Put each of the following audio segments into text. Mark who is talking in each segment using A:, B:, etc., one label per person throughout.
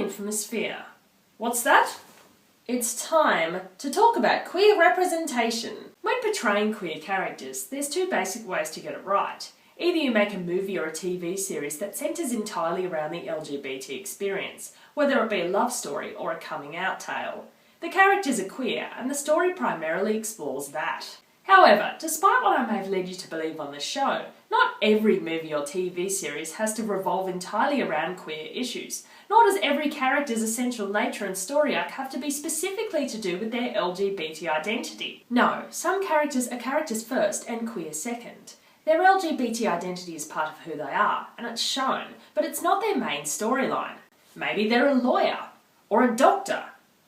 A: infamous fear. What's that? It's time to talk about queer representation. When portraying queer characters, there's two basic ways to get it right. Either you make a movie or a TV series that centres entirely around the LGBT experience, whether it be a love story or a coming-out tale. The characters are queer, and the story primarily explores that. However, despite what I may have led you to believe on this show, not every movie or TV series has to revolve entirely around queer issues, nor does every character's essential nature and story arc have to be specifically to do with their LGBT identity. No, some characters are characters first and queer second. Their LGBT identity is part of who they are, and it's shown, but it's not their main storyline. Maybe they're a lawyer, or a doctor,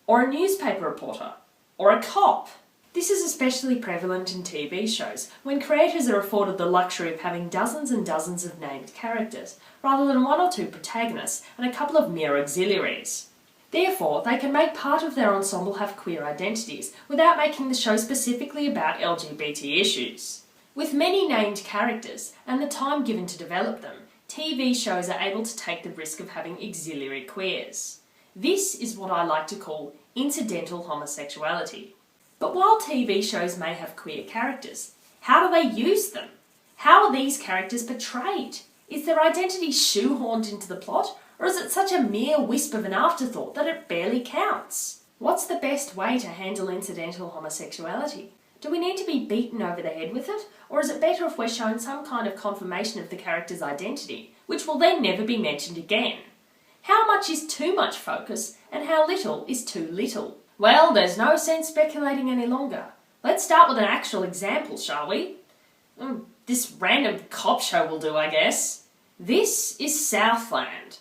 A: or a newspaper reporter, or a cop. This is especially prevalent in TV shows, when creators are afforded the luxury of having dozens and dozens of named characters, rather than one or two protagonists and a couple of mere auxiliaries. Therefore, they can make part of their ensemble have queer identities, without making the show specifically about LGBT issues. With many named characters, and the time given to develop them, TV shows are able to take the risk of having auxiliary queers. This is what I like to call incidental homosexuality. But while TV shows may have queer characters, how do they use them? How are these characters portrayed? Is their identity shoehorned into the plot, or is it such a mere wisp of an afterthought that it barely counts? What's the best way to handle incidental homosexuality? Do we need to be beaten over the head with it, or is it better if we're shown some kind of confirmation of the character's identity, which will then never be mentioned again? How much is too much focus, and how little is too little? Well, there's no sense speculating any longer. Let's start with an actual example, shall we? This random cop show will do, I guess. This is Southland.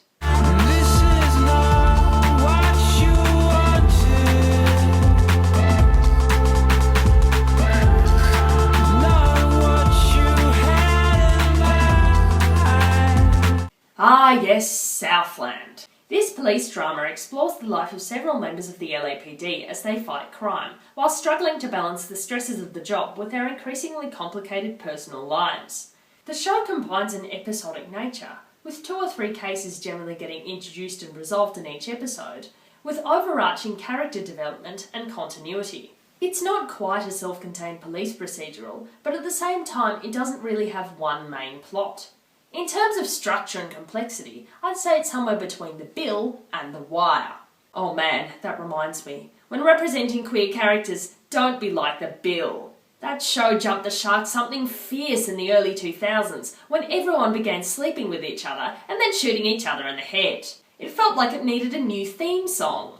A: Ah yes, Southland. This police drama explores the life of several members of the LAPD as they fight crime, while struggling to balance the stresses of the job with their increasingly complicated personal lives. The show combines an episodic nature, with 2 or 3 cases generally getting introduced and resolved in each episode, with overarching character development and continuity. It's not quite a self-contained police procedural, but at the same time it doesn't really have one main plot. In terms of structure and complexity, I'd say it's somewhere between The Bill and The Wire. Oh man, that reminds me. When representing queer characters, don't be like The Bill. That show jumped the shark something fierce in the early 2000s, when everyone began sleeping with each other and then shooting each other in the head. It felt like it needed a new theme song.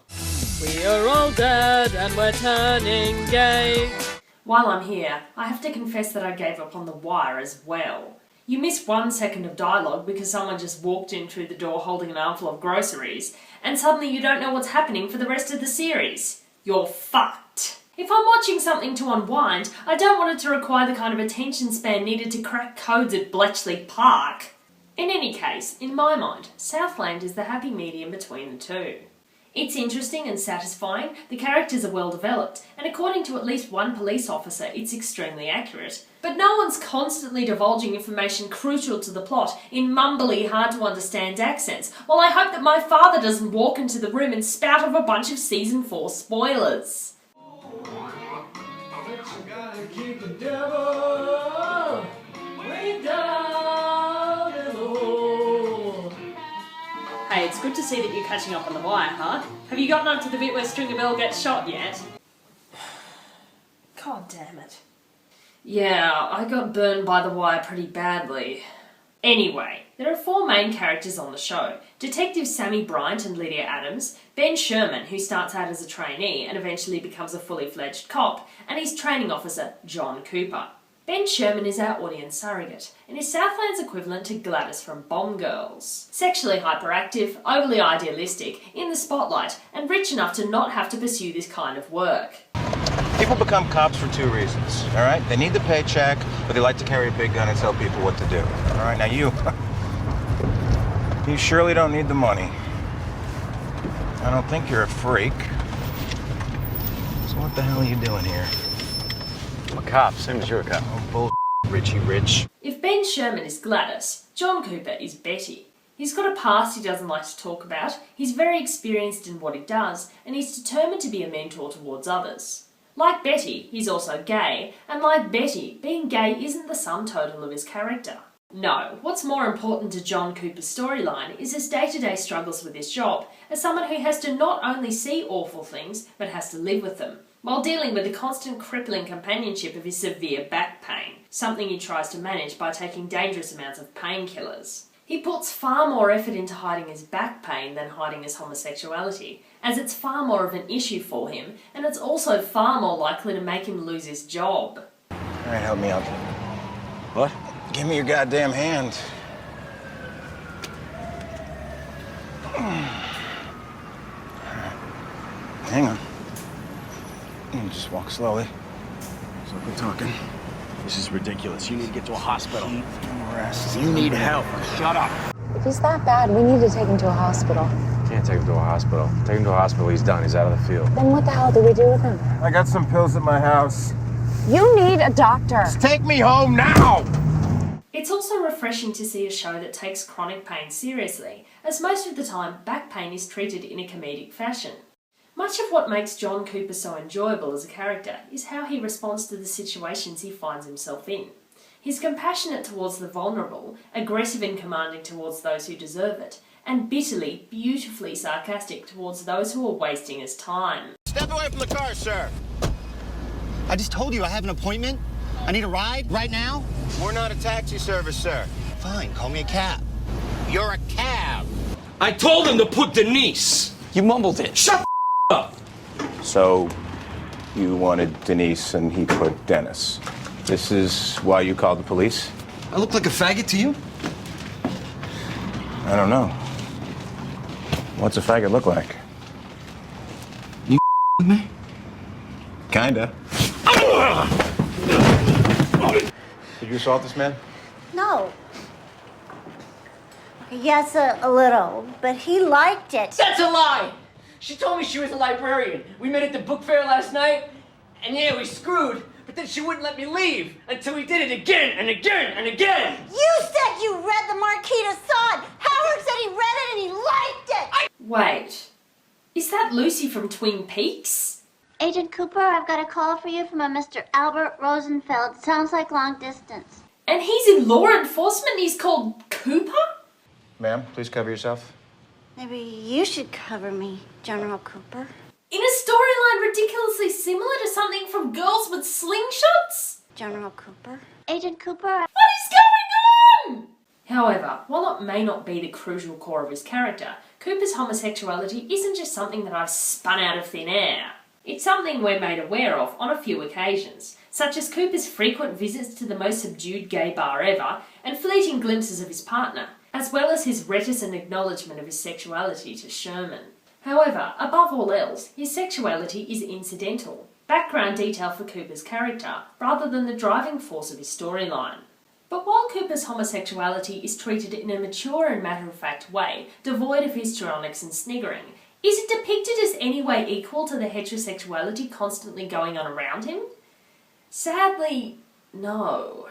B: We are all dead and we're turning gay.
A: While I'm here, I have to confess that I gave up on The Wire as well. You miss 1 second of dialogue because someone just walked in through the door holding an armful of groceries, and suddenly you don't know what's happening for the rest of the series. You're fucked. If I'm watching something to unwind, I don't want it to require the kind of attention span needed to crack codes at Bletchley Park. In any case, in my mind, Southland is the happy medium between the two. It's interesting and satisfying, the characters are well developed, and according to at least one police officer, it's extremely accurate. But no one's constantly divulging information crucial to the plot in mumbly, hard-to-understand accents, while I hope that my father doesn't walk into the room and spout off a bunch of Season 4 spoilers. Hey, it's good to see that you're catching up on The Wire, huh? Have you gotten up to the bit where Stringer Bell gets shot yet? God damn it. Yeah, I got burned by The Wire pretty badly. Anyway, there are 4 main characters on the show. Detectives Sammy Bryant and Lydia Adams, Ben Sherman, who starts out as a trainee and eventually becomes a fully fledged cop, and his training officer, John Cooper. Ben Sherman is our audience surrogate, and is Southland's equivalent to Gladys from Bomb Girls. Sexually hyperactive, overly idealistic, in the spotlight, and rich enough to not have to pursue this kind of work.
C: People become cops for 2 reasons, all right? They need the paycheck, but they like to carry a big gun and tell people what to do. All right, now you surely don't need the money. I don't think you're a freak. So what the hell are you doing here?
D: I'm a cop, same as you're a cop.
C: Oh, bull, Richie Rich.
A: If Ben Sherman is Gladys, John Cooper is Betty. He's got a past he doesn't like to talk about, he's very experienced in what he does, and he's determined to be a mentor towards others. Like Betty, he's also gay, and like Betty, being gay isn't the sum total of his character. No, what's more important to John Cooper's storyline is his day-to-day struggles with his job, as someone who has to not only see awful things, but has to live with them, while dealing with the constant crippling companionship of his severe back pain, something he tries to manage by taking dangerous amounts of painkillers. He puts far more effort into hiding his back pain than hiding his homosexuality, as it's far more of an issue for him, and it's also far more likely to make him lose his job.
C: Alright, help me out.
D: What?
C: Give me your goddamn hand. Hang on. Just walk slowly. So we're talking.
D: This is ridiculous. You need to get to a hospital.
C: Rest.
D: You need help. Shut up.
E: If he's that bad, we need to take him to a hospital.
D: Can't take him to a hospital. Take him to a hospital, he's done. He's out of the field.
E: Then what the hell do we do with him?
C: I got some pills at my house.
E: You need a doctor.
C: Just take me home now!
A: It's also refreshing to see a show that takes chronic pain seriously, as most of the time back pain is treated in a comedic fashion. Much of what makes John Cooper so enjoyable as a character is how he responds to the situations he finds himself in. He's compassionate towards the vulnerable, aggressive and commanding towards those who deserve it, and bitterly, beautifully sarcastic towards those who are wasting his time.
F: Step away from the car, sir. I just told you I have an appointment. I need a ride right now. We're not a taxi service, sir. Fine, call me a cab. You're a cab.
G: I told him to put Denise.
D: You mumbled it.
G: Shut up.
C: So, you wanted Denise and he put Dennis. This is why you called the police?
F: I look like a faggot to you?
C: I don't know. What's a faggot look like?
F: You with me?
C: Kinda. Did you assault this man?
H: No. Yes, a little, but he liked it.
B: That's a lie! She told me she was a librarian. We met at the book fair last night, and yeah, we screwed, but then she wouldn't let me leave until we did it again and again and again!
H: You said you read the Marquis de Sade! Howard said he read it and he liked it!
A: Wait, is that Lucy from Twin Peaks?
H: Agent Cooper, I've got a call for you from a Mr. Albert Rosenfeld. Sounds like long distance.
A: And he's in law enforcement and he's called Cooper?
C: Ma'am, please cover yourself.
H: Maybe you should cover me, General Cooper.
A: In a storyline ridiculously similar to something from Girls with Slingshots?
H: General Cooper. Agent Cooper.
A: What is going on? However, while it may not be the crucial core of his character, Cooper's homosexuality isn't just something that I've spun out of thin air. It's something we're made aware of on a few occasions, such as Cooper's frequent visits to the most subdued gay bar ever and fleeting glimpses of his partner, as well as his reticent acknowledgement of his sexuality to Sherman. However, above all else, his sexuality is incidental, background detail for Cooper's character, rather than the driving force of his storyline. But while Cooper's homosexuality is treated in a mature and matter-of-fact way, devoid of histrionics and sniggering, is it depicted as any way equal to the heterosexuality constantly going on around him? Sadly, no.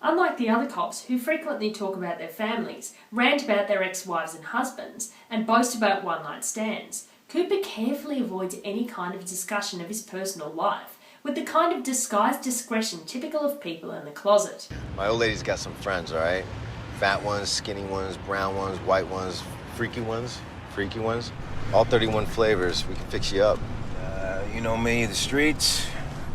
A: Unlike the other cops who frequently talk about their families, rant about their ex-wives and husbands, and boast about one-night stands, Cooper carefully avoids any kind of discussion of his personal life, with the kind of disguised discretion typical of people in the closet.
F: My old lady's got some friends, all right? Fat ones, skinny ones, brown ones, white ones, freaky ones. All 31 flavors. We can fix you up.
C: You know me, the streets.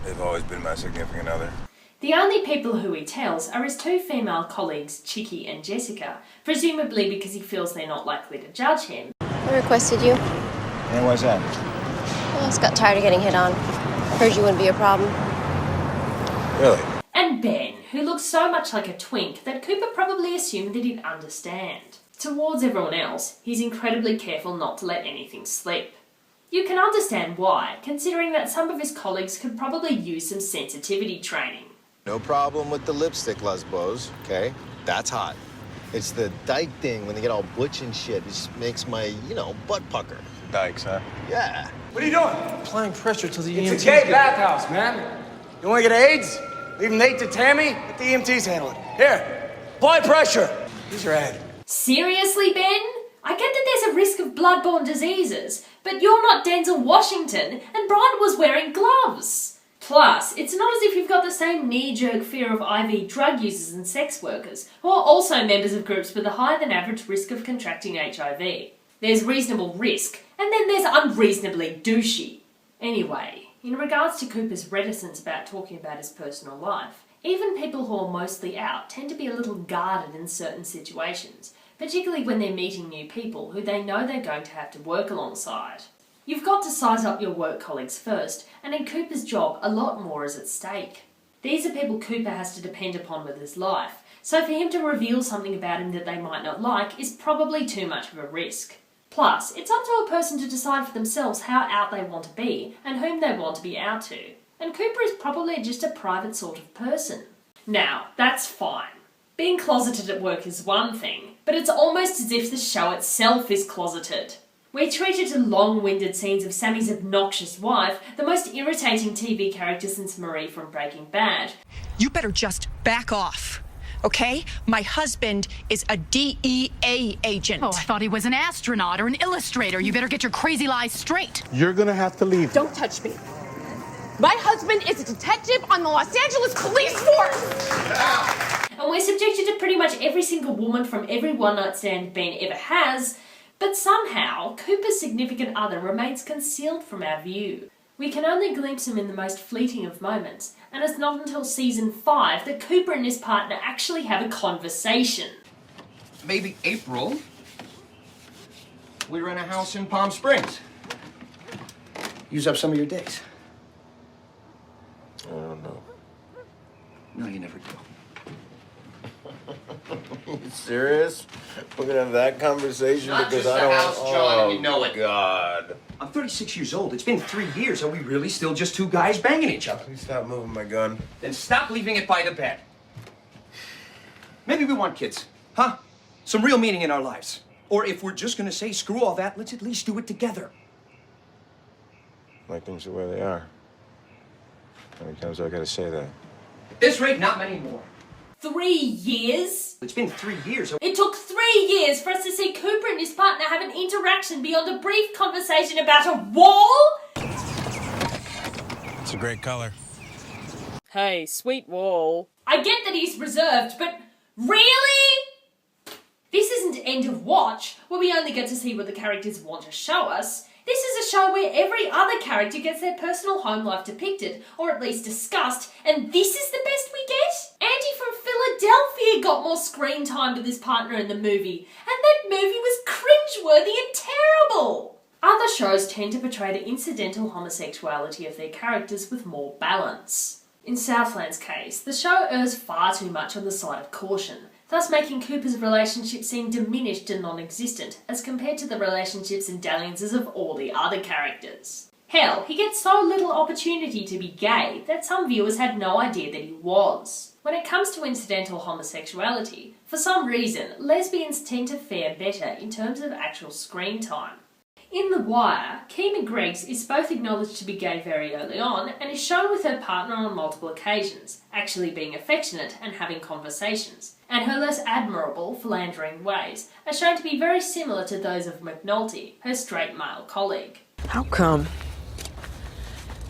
C: They've always been my significant other.
A: The only people who he tells are his two female colleagues, Chicky and Jessica, presumably because he feels they're not likely to judge him.
E: I requested you.
C: And why's that?
E: I just got tired of getting hit on. Heard you wouldn't be a problem.
C: Really?
A: And Ben, who looks so much like a twink that Cooper probably assumed that he'd understand. Towards everyone else, he's incredibly careful not to let anything slip. You can understand why, considering that some of his colleagues could probably use some sensitivity training.
F: No problem with the lipstick, lesbos, okay? That's hot. It's the dyke thing when they get all butch and shit. It just makes my, butt pucker.
C: Dykes, huh?
F: Yeah.
I: What are you doing?
G: Applying pressure to the EMTs.
I: It's a gay bathhouse, man. You want to get AIDS? Leave Nate to Tammy? Let the EMTs handle it. Here, apply pressure. Use your head.
A: Seriously, Ben? I get that there's a risk of bloodborne diseases, but you're not Denzel Washington, and Brian was wearing gloves. Plus, it's not as if you've got the same knee-jerk fear of IV drug users and sex workers, who are also members of groups with a higher than average risk of contracting HIV. There's reasonable risk, and then there's unreasonably douchey. Anyway, in regards to Cooper's reticence about talking about his personal life, even people who are mostly out tend to be a little guarded in certain situations, particularly when they're meeting new people who they know they're going to have to work alongside. You've got to size up your work colleagues first, and in Cooper's job, a lot more is at stake. These are people Cooper has to depend upon with his life, so for him to reveal something about him that they might not like is probably too much of a risk. Plus, it's up to a person to decide for themselves how out they want to be and whom they want to be out to. And Cooper is probably just a private sort of person. Now, that's fine. Being closeted at work is one thing, but it's almost as if the show itself is closeted. We're treated to long-winded scenes of Sammy's obnoxious wife, the most irritating TV character since Marie from Breaking Bad.
J: You better just back off, okay? My husband is a DEA agent.
K: Oh, I thought he was an astronaut or an illustrator. You better get your crazy lies straight.
I: You're gonna have to leave.
J: Don't touch me. My husband is a detective on the Los Angeles Police Force!
A: And we're subjected to pretty much every single woman from every one-night stand Ben ever has, but somehow Cooper's significant other remains concealed from our view. We can only glimpse him in the most fleeting of moments, and it's not until season 5 that Cooper and his partner actually have a conversation.
I: Maybe April. We rent a house in Palm Springs. Use up some of your days.
C: I don't know.
I: No, you never do.
C: You serious? We're gonna have that conversation
I: Not
C: because
I: just
C: I don't.
I: the house, John,
C: oh,
I: and you know it.
C: God.
I: I'm 36 years old. It's been 3 years. Are we really still just two guys banging each other?
C: Please stop moving my gun.
I: Then stop leaving it by the bed. Maybe we want kids, huh? Some real meaning in our lives. Or if we're just gonna say screw all that, let's at least do it together.
C: Like things are where they are. How many times do I gotta say that?
I: At this rate, not many more.
A: 3 years?
I: It's been 3 years.
A: It took 3 years for us to see Cooper and his partner have an interaction beyond a brief conversation about a wall?
C: It's a great color.
A: Hey, sweet wall. I get that he's reserved, but really? This isn't End of Watch, where we only get to see what the characters want to show us. This is a show where every other character gets their personal home life depicted, or at least discussed, and this is the best we get? Andy from Philadelphia got more screen time with his partner in the movie, and that movie was cringeworthy and terrible! Other shows tend to portray the incidental homosexuality of their characters with more balance. In Southland's case, the show errs far too much on the side of caution, thus making Cooper's relationship seem diminished and non-existent as compared to the relationships and dalliances of all the other characters. Hell, he gets so little opportunity to be gay that some viewers had no idea that he was. When it comes to incidental homosexuality, for some reason, lesbians tend to fare better in terms of actual screen time. In The Wire, Kima Griggs is both acknowledged to be gay very early on and is shown with her partner on multiple occasions, actually being affectionate and having conversations, and her less admirable, philandering ways are shown to be very similar to those of McNulty, her straight male colleague.
J: How come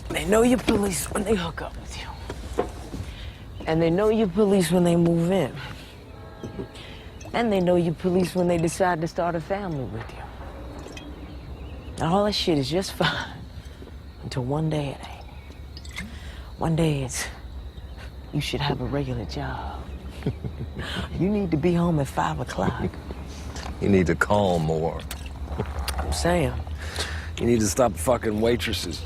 J: they know you're police when they hook up with you? And they know you're police when they move in. And they know you're police when they decide to start a family with you. And all that shit is just fine until one day it ain't. One day it's, you should have a regular job. You need to be home at 5 o'clock.
L: You need to call more.
J: I'm saying.
L: You need to stop fucking waitresses.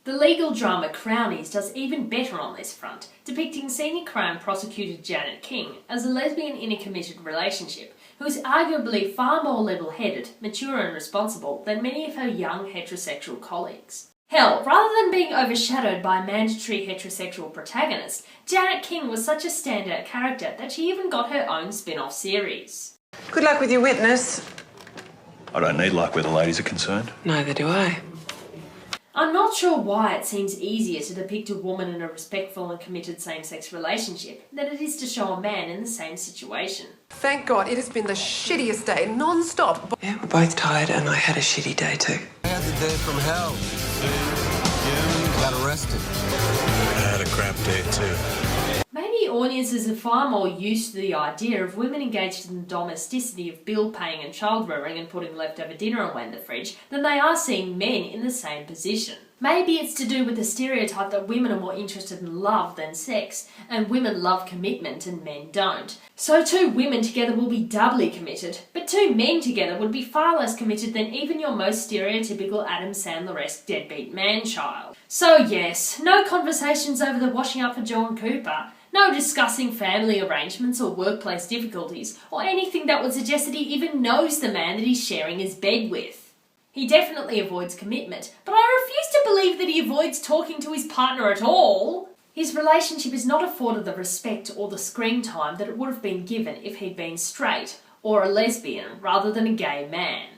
A: The legal drama Crownies does even better on this front, depicting senior Crown prosecutor Janet King as a lesbian in a committed relationship, who is arguably far more level-headed, mature and responsible than many of her young heterosexual colleagues. Hell, rather than being overshadowed by a mandatory heterosexual protagonist, Janet King was such a standout character that she even got her own spin-off series.
J: Good luck with your witness.
M: I don't need luck where the ladies are concerned.
J: Neither do I.
A: I'm not sure why it seems easier to depict a woman in a respectful and committed same-sex relationship than it is to show a man in the same situation.
M: Thank God, it has been the shittiest day, non-stop. Yeah, we're both tired and I had a shitty day too.
N: I had the day from hell. Got arrested. I had a crap day too.
A: Maybe audiences are far more used to the idea of women engaged in the domesticity of bill paying and child rearing and putting leftover dinner away in the fridge than they are seeing men in the same position. Maybe it's to do with the stereotype that women are more interested in love than sex, and women love commitment and men don't. So two women together will be doubly committed, but two men together would be far less committed than even your most stereotypical Adam Sandler-esque deadbeat man-child. So yes, no conversations over the washing up for John Cooper. No discussing family arrangements or workplace difficulties, or anything that would suggest that he even knows the man that he's sharing his bed with. He definitely avoids commitment, but I refuse to believe that he avoids talking to his partner at all. His relationship is not afforded the respect or the screen time that it would have been given if he'd been straight, or a lesbian, rather than a gay man.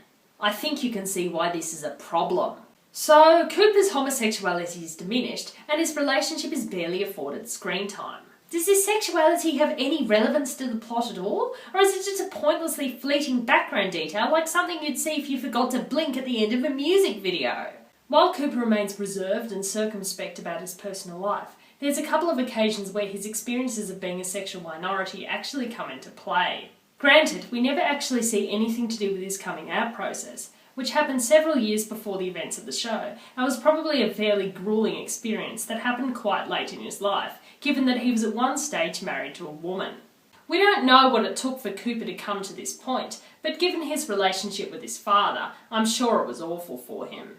A: I think you can see why this is a problem. So, Cooper's homosexuality is diminished, and his relationship is barely afforded screen time. Does his sexuality have any relevance to the plot at all? Or is it just a pointlessly fleeting background detail like something you'd see if you forgot to blink at the end of a music video? While Cooper remains reserved and circumspect about his personal life, there's a couple of occasions where his experiences of being a sexual minority actually come into play. Granted, we never actually see anything to do with his coming out process, which happened several years before the events of the show, and was probably a fairly gruelling experience that happened quite late in his life, given that he was at one stage married to a woman. We don't know what it took for Cooper to come to this point, but given his relationship with his father, I'm sure it was awful for him.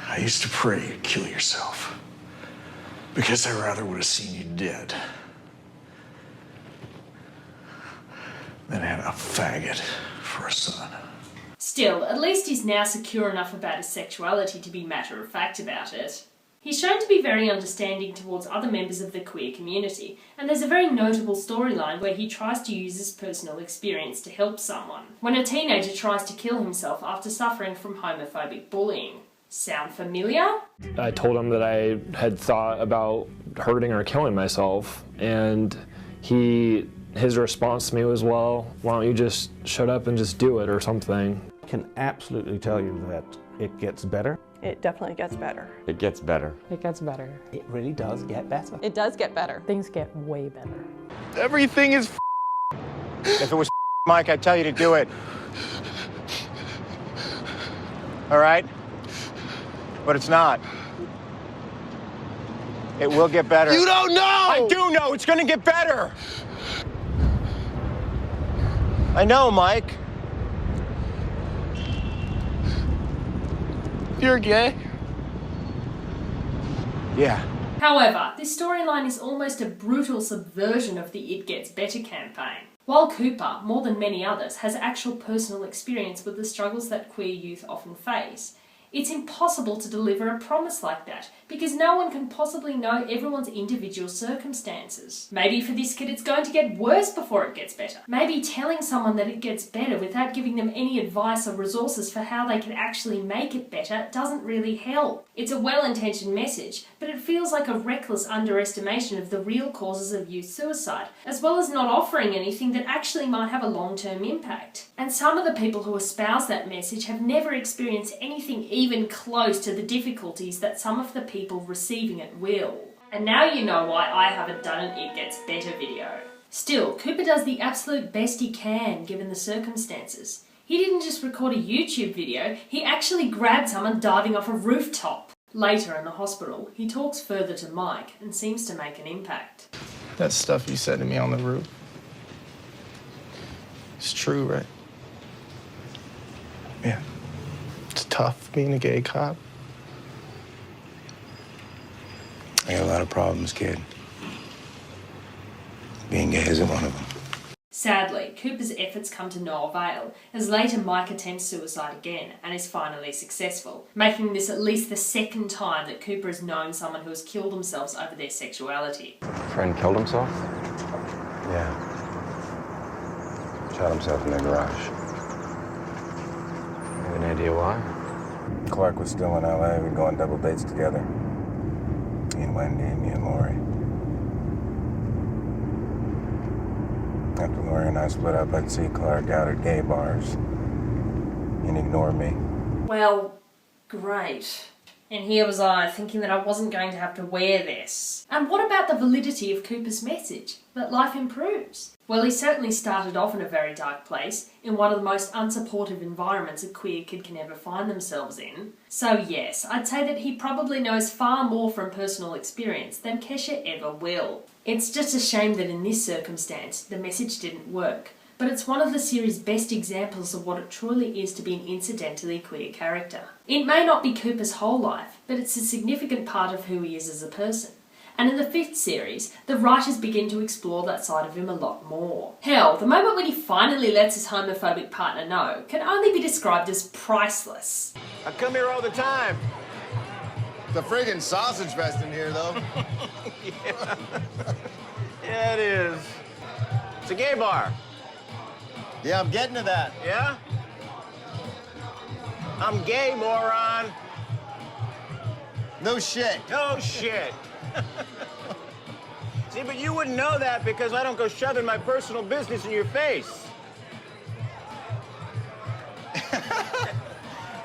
O: I used to pray you'd kill yourself, because I rather would have seen you dead than had a faggot for a son.
A: Still, at least he's now secure enough about his sexuality to be matter-of-fact about it. He's shown to be very understanding towards other members of the queer community, and there's a very notable storyline where he tries to use his personal experience to help someone, when a teenager tries to kill himself after suffering from homophobic bullying. Sound familiar?
P: I told him that I had thought about hurting or killing myself, and his response to me was, well, why don't you just shut up and just do it or something.
Q: I can absolutely tell you that it gets better.
R: It definitely gets better.
D: It gets better.
R: It gets better.
Q: It really does get better.
R: It does get better. Things get way better.
F: Everything is If it was Mike, I'd tell you to do it. All right? But it's not. It will get better.
N: You don't know!
F: I do know! It's gonna get better! I know, Mike.
N: You're gay?
F: Yeah.
A: However, this storyline is almost a brutal subversion of the It Gets Better campaign. While Cooper, more than many others, has actual personal experience with the struggles that queer youth often face, it's impossible to deliver a promise like that, because no one can possibly know everyone's individual circumstances. Maybe for this kid it's going to get worse before it gets better. Maybe telling someone that it gets better without giving them any advice or resources for how they can actually make it better doesn't really help. It's a well-intentioned message, but it feels like a reckless underestimation of the real causes of youth suicide, as well as not offering anything that actually might have a long-term impact. And some of the people who espouse that message have never experienced anything even close to the difficulties that some of the people receiving it will. And now you know why I haven't done an It Gets Better video. Still, Cooper does the absolute best he can given the circumstances. He didn't just record a YouTube video, he actually grabbed someone diving off a rooftop. Later in the hospital, he talks further to Mike and seems to make an impact.
S: That stuff you said to me on the roof, it's true, right? Yeah. It's tough being a gay cop.
C: I got a lot of problems, kid. Being gay isn't one of them.
A: Sadly, Cooper's efforts come to no avail, as later Mike attempts suicide again and is finally successful, making this at least the second time that Cooper has known someone who has killed themselves over their sexuality.
D: Friend killed himself?
C: Yeah. Shot himself in the garage.
D: Have any idea why?
C: Clark was still in LA. We'd go on double dates together. Me and Wendy, me and Lori. After Lori and I split up, I'd see Clark out at gay bars. He'd ignore me.
A: Well, great. And here was I, thinking that I wasn't going to have to wear this. And what about the validity of Cooper's message, that life improves? Well, he certainly started off in a very dark place, in one of the most unsupportive environments a queer kid can ever find themselves in. So yes, I'd say that he probably knows far more from personal experience than Kesha ever will. It's just a shame that in this circumstance, the message didn't work. But it's one of the series' best examples of what it truly is to be an incidentally queer character. It may not be Cooper's whole life, but it's a significant part of who he is as a person. And in the 5th series, the writers begin to explore that side of him a lot more. Hell, the moment when he finally lets his homophobic partner know can only be described as priceless.
F: I come here all the time. It's a friggin' sausage fest in here, though. Yeah, it is. It's a gay bar. Yeah, I'm getting to that. Yeah? I'm gay, moron. No shit. No shit. See, but you wouldn't know that because I don't go shoving my personal business in your face.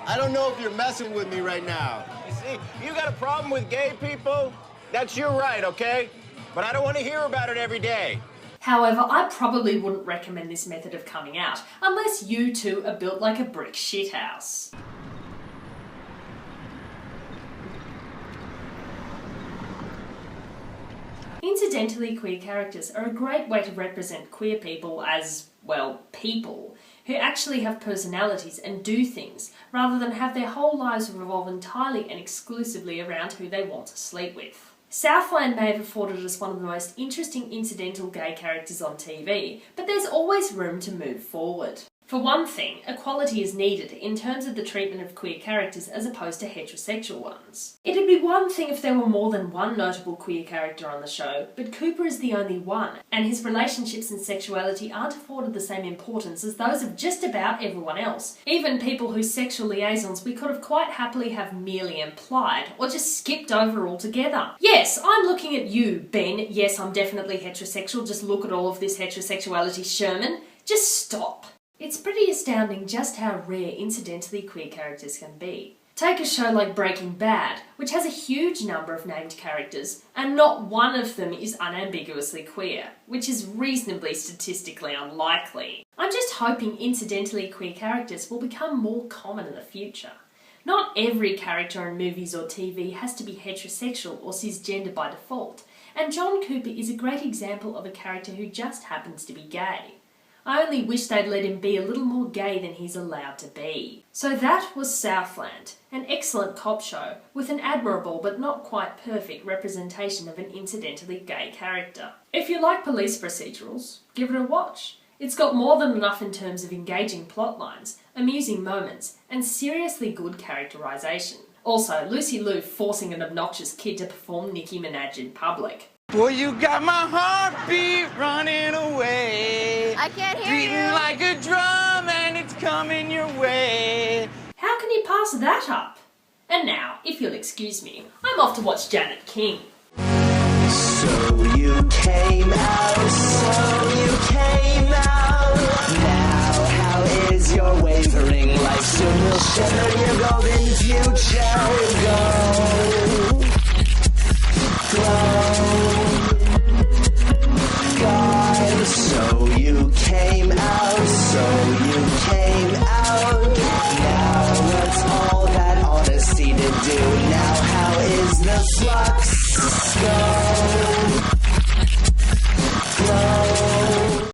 F: I don't know if you're messing with me right now. You see, you got a problem with gay people? That's your right, okay? But I don't want to hear about it every day.
A: However, I probably wouldn't recommend this method of coming out, unless you two are built like a brick shithouse. Incidentally, queer characters are a great way to represent queer people as, well, people, who actually have personalities and do things, rather than have their whole lives revolve entirely and exclusively around who they want to sleep with. Southland may have afforded us one of the most interesting incidental gay characters on TV, but there's always room to move forward. For one thing, equality is needed in terms of the treatment of queer characters as opposed to heterosexual ones. It'd be one thing if there were more than one notable queer character on the show, but Cooper is the only one, and his relationships and sexuality aren't afforded the same importance as those of just about everyone else, even people whose sexual liaisons we could have quite happily have merely implied, or just skipped over altogether. Yes, I'm looking at you, Ben. Yes, I'm definitely heterosexual, just look at all of this heterosexuality, Sherman. Just stop. It's pretty astounding just how rare incidentally queer characters can be. Take a show like Breaking Bad, which has a huge number of named characters, and not one of them is unambiguously queer, which is reasonably statistically unlikely. I'm just hoping incidentally queer characters will become more common in the future. Not every character in movies or TV has to be heterosexual or cisgender by default, and John Cooper is a great example of a character who just happens to be gay. I only wish they'd let him be a little more gay than he's allowed to be. So that was Southland, an excellent cop show with an admirable but not quite perfect representation of an incidentally gay character. If you like police procedurals, give it a watch. It's got more than enough in terms of engaging plot lines, amusing moments, and seriously good characterisation. Also, Lucy Liu forcing an obnoxious kid to perform Nicki Minaj in public.
B: Boy, you got my heartbeat running away.
E: I can't hear
B: Beating
E: you.
B: like a drum and it's coming your way.
A: How can you pass that up? And now, if you'll excuse me, I'm off to watch Janet King.
T: So you came out, Now, how is your wavering life? Soon will shimmer your golden future. Go